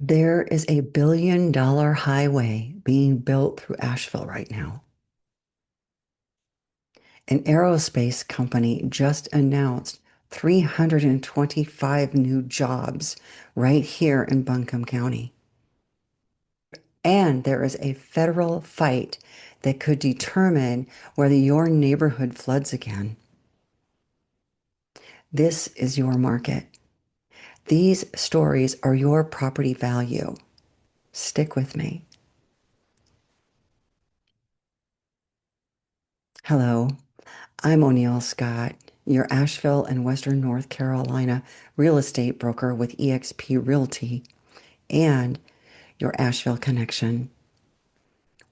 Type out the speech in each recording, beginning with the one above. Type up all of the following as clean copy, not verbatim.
There is a $1 billion highway being built through Asheville right now. An aerospace company just announced 325 new jobs right here in Buncombe County. And there is a federal fight that could determine whether your neighborhood floods again. This is your market. These stories are your property value. Stick with me. Hello. I'm O'Neill Scott, your Asheville and Western North Carolina real estate broker with eXp Realty and your Asheville connection.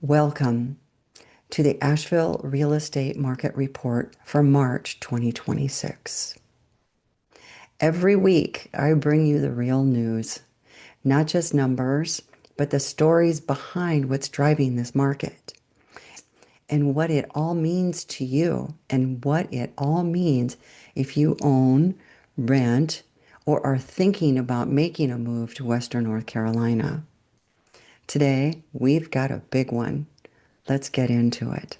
Welcome to the Asheville Real Estate Market Report for March 2026. Every week, I bring you the real news, not just numbers, but the stories behind what's driving this market and what it all means to you and what it all means if you own, rent, or are thinking about making a move to Western North Carolina. Today, we've got a big one. Let's get into it.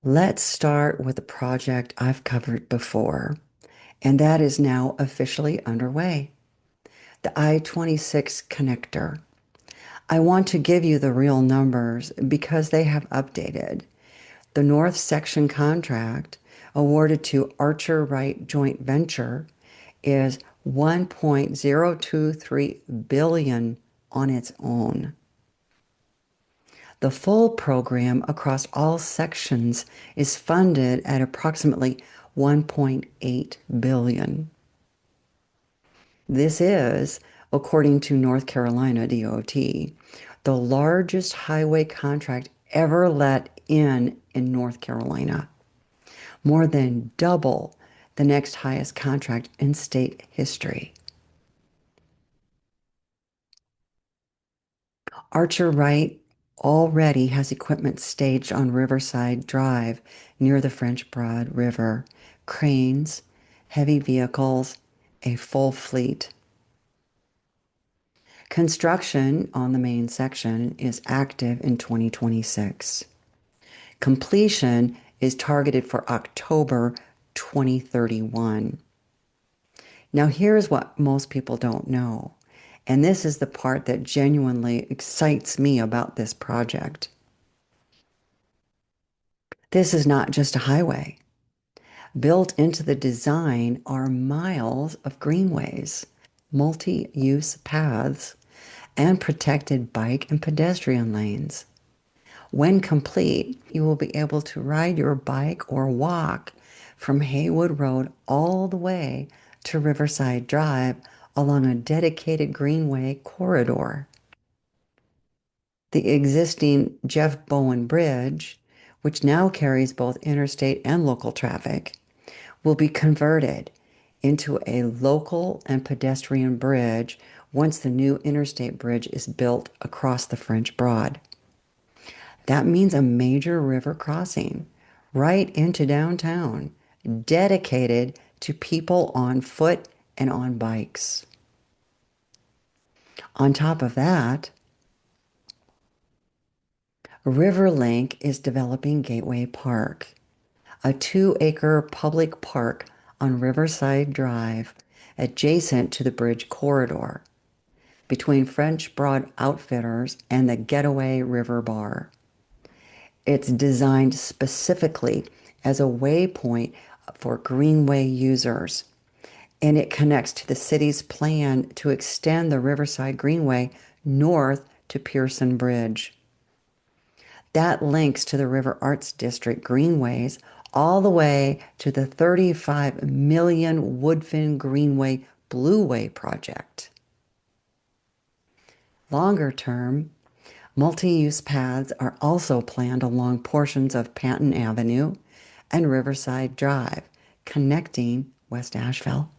Let's start with a project I've covered before, and that is now officially underway. The I-26 connector. I want to give you the real numbers because they have updated. The North Section contract awarded to Archer Wright Joint Venture is 1.023 billion on its own. The full program across all sections is funded at approximately 1.8 billion. This is, according to North Carolina DOT, the largest highway contract ever let in North Carolina, more than double the next highest contract in state history. Archer Wright already has equipment staged on Riverside Drive near the French Broad River, cranes, heavy vehicles, a full fleet. Construction on the main section is active in 2026. Completion is targeted for October 2031. Now, here's what most people don't know, and this is the part that genuinely excites me about this project. This is not just a highway. Built into the design are miles of greenways, multi-use paths, and protected bike and pedestrian lanes. When complete, you will be able to ride your bike or walk from Haywood Road all the way to Riverside Drive along a dedicated greenway corridor. The existing Jeff Bowen Bridge, which now carries both interstate and local traffic, will be converted into a local and pedestrian bridge once the new interstate bridge is built across the French Broad. That means a major river crossing right into downtown, dedicated to people on foot and on bikes. On top of that, Riverlink is developing Gateway Park, a 2-acre public park on Riverside Drive adjacent to the bridge corridor between French Broad Outfitters and the Getaway River Bar. It's designed specifically as a waypoint for greenway users, and it connects to the city's plan to extend the Riverside Greenway north to Pearson Bridge. That links to the River Arts District greenways all the way to the 35 million Woodfin Greenway Blueway project. Longer term, multi-use paths are also planned along portions of Panton Avenue and Riverside Drive, connecting West Asheville.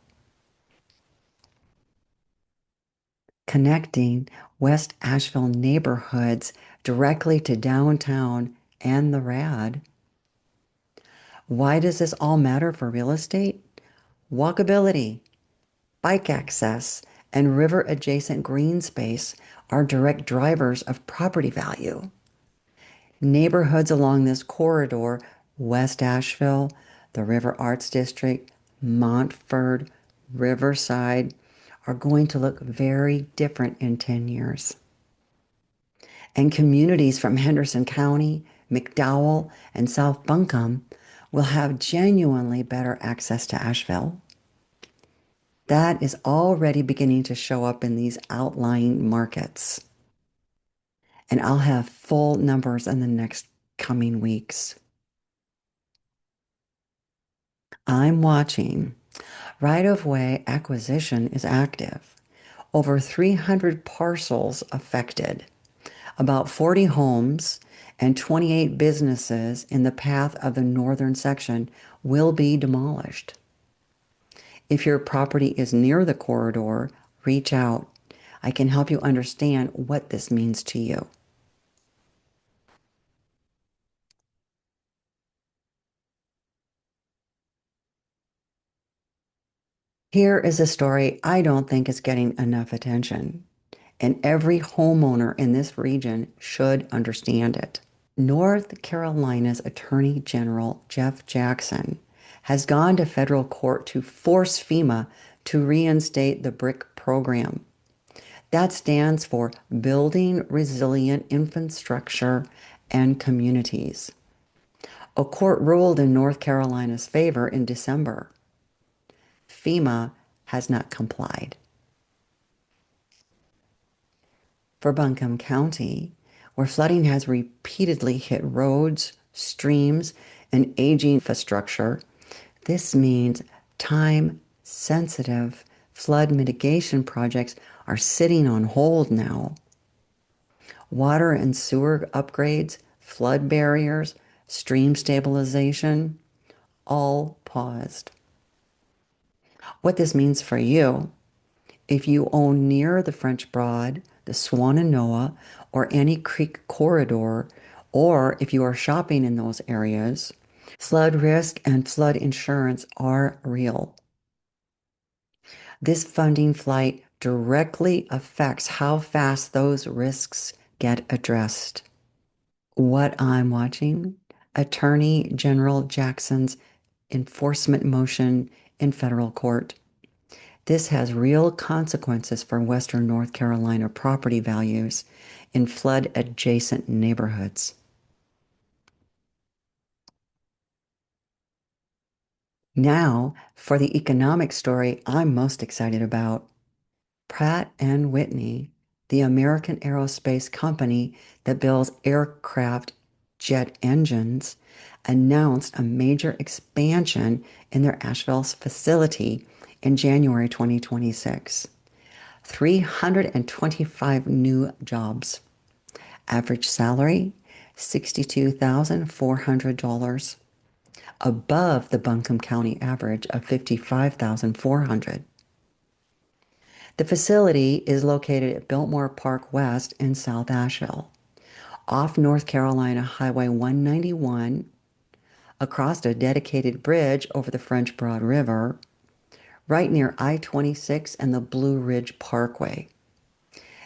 Connecting West Asheville neighborhoods directly to downtown and the RAD. Why does this all matter for real estate? Walkability, bike access, and river adjacent green space are direct drivers of property value. Neighborhoods along this corridor, West Asheville, the River Arts District, Montford, Riverside, are going to look very different in 10 years. And communities from Henderson County, McDowell, and South Buncombe will have genuinely better access to Asheville. That is already beginning to show up in these outlying markets. And I'll have full numbers in the next coming weeks. I'm watching. Right-of-way acquisition is active. Over 300 parcels affected. About 40 homes and 28 businesses in the path of the northern section will be demolished. If your property is near the corridor, reach out. I can help you understand what this means to you. Here is a story I don't think is getting enough attention, and every homeowner in this region should understand it. North Carolina's Attorney General Jeff Jackson has gone to federal court to force FEMA to reinstate the BRIC program. That stands for Building Resilient Infrastructure and Communities. A court ruled in North Carolina's favor in December. FEMA has not complied. For Buncombe County, where flooding has repeatedly hit roads, streams, and aging infrastructure, this means time-sensitive flood mitigation projects are sitting on hold now. Water and sewer upgrades, flood barriers, stream stabilization, all paused. What this means for you: if you own near the French Broad, the Swannanoa, or any creek corridor, or if you are shopping in those areas, flood risk and flood insurance are real. This funding flight directly affects how fast those risks get addressed. What I'm watching: Attorney General Jackson's enforcement motion in federal court. This has real consequences for Western North Carolina property values in flood-adjacent neighborhoods. Now, for the economic story I'm most excited about. Pratt & Whitney, the American aerospace company that builds aircraft jet engines, announced a major expansion in their Asheville facility in January 2026. 325 new jobs. Average salary, $62,400, above the Buncombe County average of $55,400. The facility is located at Biltmore Park West in South Asheville, off North Carolina Highway 191, across a dedicated bridge over the French Broad River, right near I-26 and the Blue Ridge Parkway.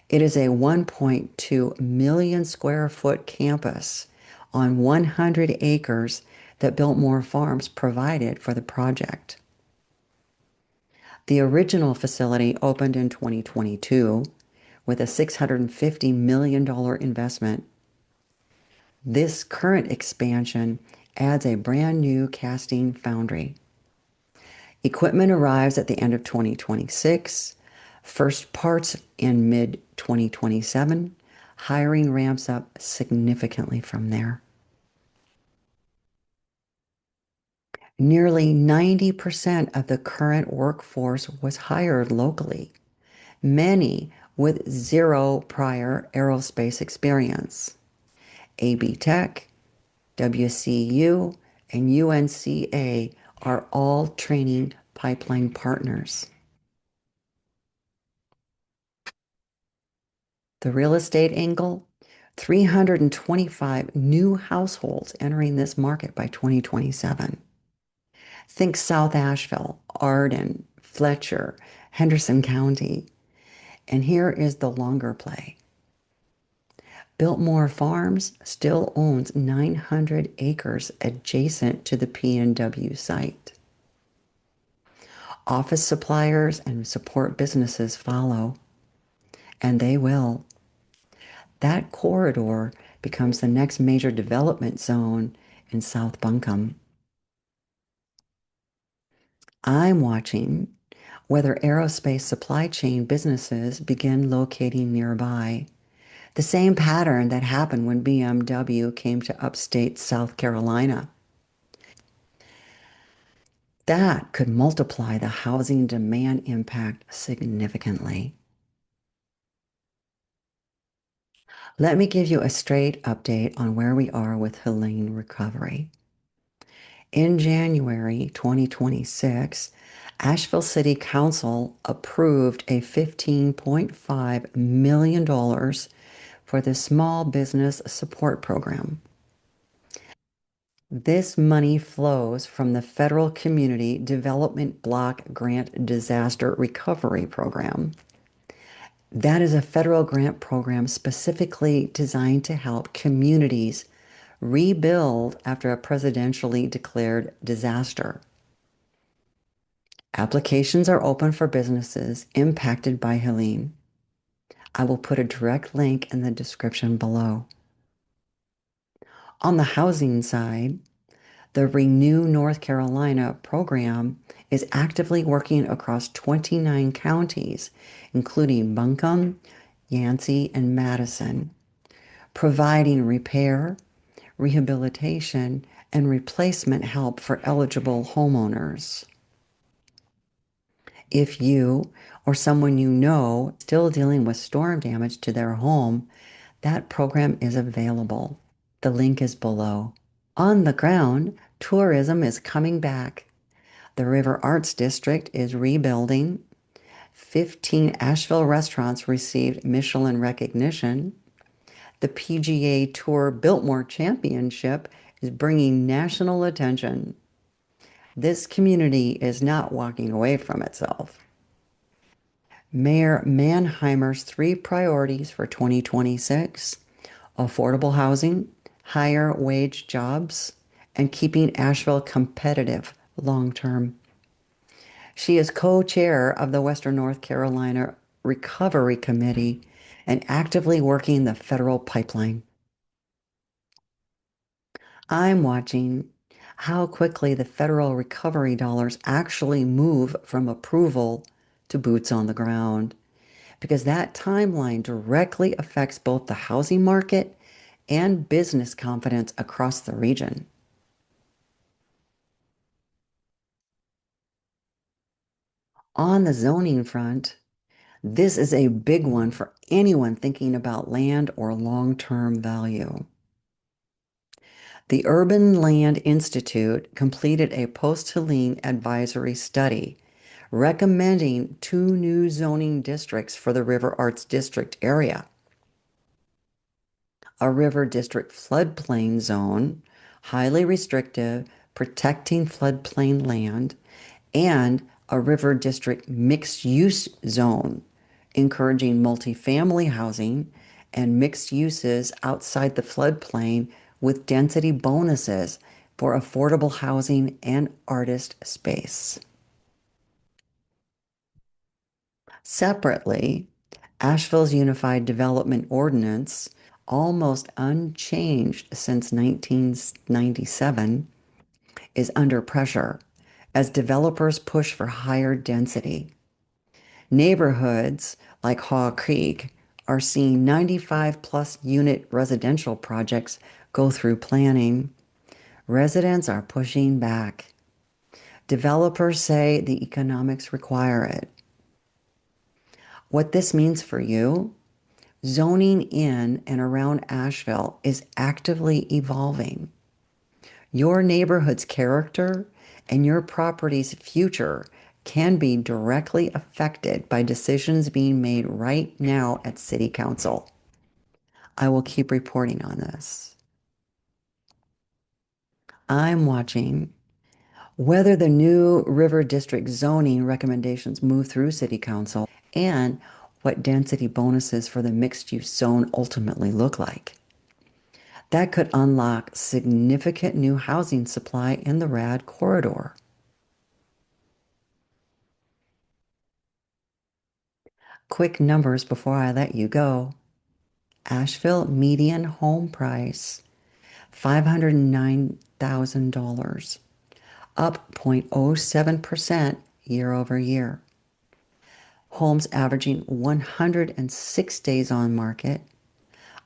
It is a 1.2 million square foot campus on 100 acres that Biltmore Farms provided for the project. The original facility opened in 2022 with a $650 million investment. This current expansion adds a brand new casting foundry. Equipment arrives at the end of 2026, first parts in mid-2027. Hiring ramps up significantly from there. Nearly 90% of the current workforce was hired locally, many with zero prior aerospace experience. AB Tech, WCU, and UNCA are all training pipeline partners. The real estate angle: 325 new households entering this market by 2027. Think South Asheville, Arden, Fletcher, Henderson County. And here is the longer play. Biltmore Farms still owns 900 acres adjacent to the PNW site. Office suppliers and support businesses follow, and they will. That corridor becomes the next major development zone in South Buncombe. I'm watching whether aerospace supply chain businesses begin locating nearby. The same pattern that happened when BMW came to upstate South Carolina. That could multiply the housing demand impact significantly. Let me give you a straight update on where we are with Helene recovery. In January 2026, Asheville City Council approved a $15.5 million for the Small Business Support Program. This money flows from the Federal Community Development Block Grant Disaster Recovery Program. That is a federal grant program specifically designed to help communities rebuild after a presidentially declared disaster. Applications are open for businesses impacted by Helene. I will put a direct link in the description below. On the housing side, the Renew North Carolina program is actively working across 29 counties, including Buncombe, Yancey, and Madison, providing repair, rehabilitation, and replacement help for eligible homeowners. If you or someone you know is still dealing with storm damage to their home, that program is available. The link is below. On the ground, tourism is coming back. The River Arts District is rebuilding. 15 Asheville restaurants received Michelin recognition. The PGA Tour Biltmore Championship is bringing national attention. This community is not walking away from itself. Mayor Manheimer's 3 priorities for 2026: affordable housing, higher wage jobs, and keeping Asheville competitive long term. She is co-chair of the Western North Carolina Recovery Committee and actively working the federal pipeline. I'm watching how quickly the federal recovery dollars actually move from approval to boots on the ground, because that timeline directly affects both the housing market and business confidence across the region. On the zoning front, this is a big one for anyone thinking about land or long-term value. The Urban Land Institute completed a post-Helene advisory study recommending 2 new zoning districts for the River Arts District area: a River District floodplain zone, highly restrictive, protecting floodplain land, and a River District mixed-use zone, encouraging multifamily housing and mixed uses outside the floodplain with density bonuses for affordable housing and artist space. Separately, Asheville's Unified Development Ordinance, almost unchanged since 1997, is under pressure as developers push for higher density. Neighborhoods like Haw Creek are seeing 95 plus unit residential projects go through planning. Residents are pushing back. Developers say the economics require it. What this means for you: zoning in and around Asheville is actively evolving. Your neighborhood's character and your property's future can be directly affected by decisions being made right now at City Council. I will keep reporting on this. I'm watching whether the new River District zoning recommendations move through City Council, and what density bonuses for the mixed-use zone ultimately look like. That could unlock significant new housing supply in the RAD corridor. Quick numbers before I let you go. Asheville median home price, $509,000, up 0.07% year over year. Homes averaging 106 days on market,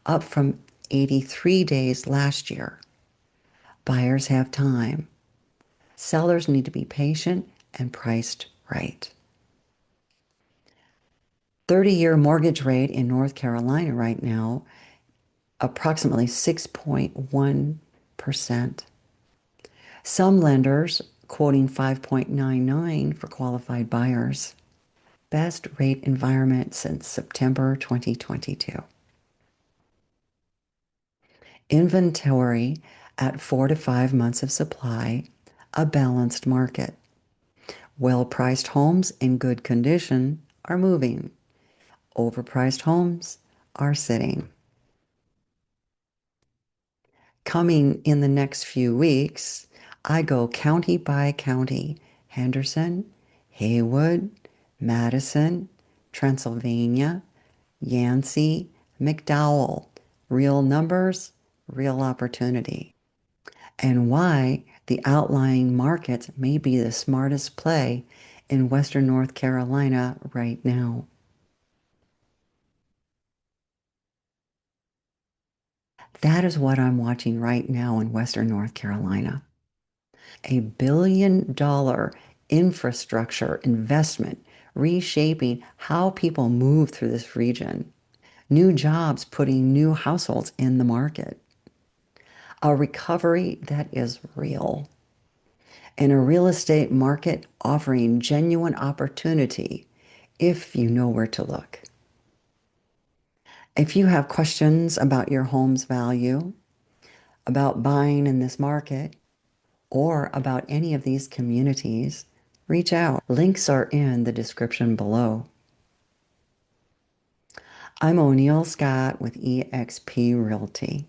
up from 83 days last year. Buyers have time. Sellers need to be patient and priced right. 30-year mortgage rate in North Carolina right now, approximately 6.1%. Some lenders quoting 5.99 for qualified buyers. Best rate environment since September 2022. Inventory at 4 to 5 months of supply, a balanced market. Well-priced homes in good condition are moving. Overpriced homes are sitting. Coming in the next few weeks, I go county by county. Henderson, Haywood, Madison, Transylvania, Yancey, McDowell. Real numbers, real opportunity. And why the outlying markets may be the smartest play in Western North Carolina right now. That is what I'm watching right now in Western North Carolina. $1 billion infrastructure investment reshaping how people move through this region. New jobs putting new households in the market. A recovery that is real. And a real estate market offering genuine opportunity if you know where to look. If you have questions about your home's value, about buying in this market, or about any of these communities, reach out. Links are in the description below. I'm O'Neill Scott with eXp Realty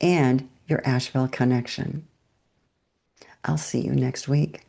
and your Asheville Connection. I'll see you next week.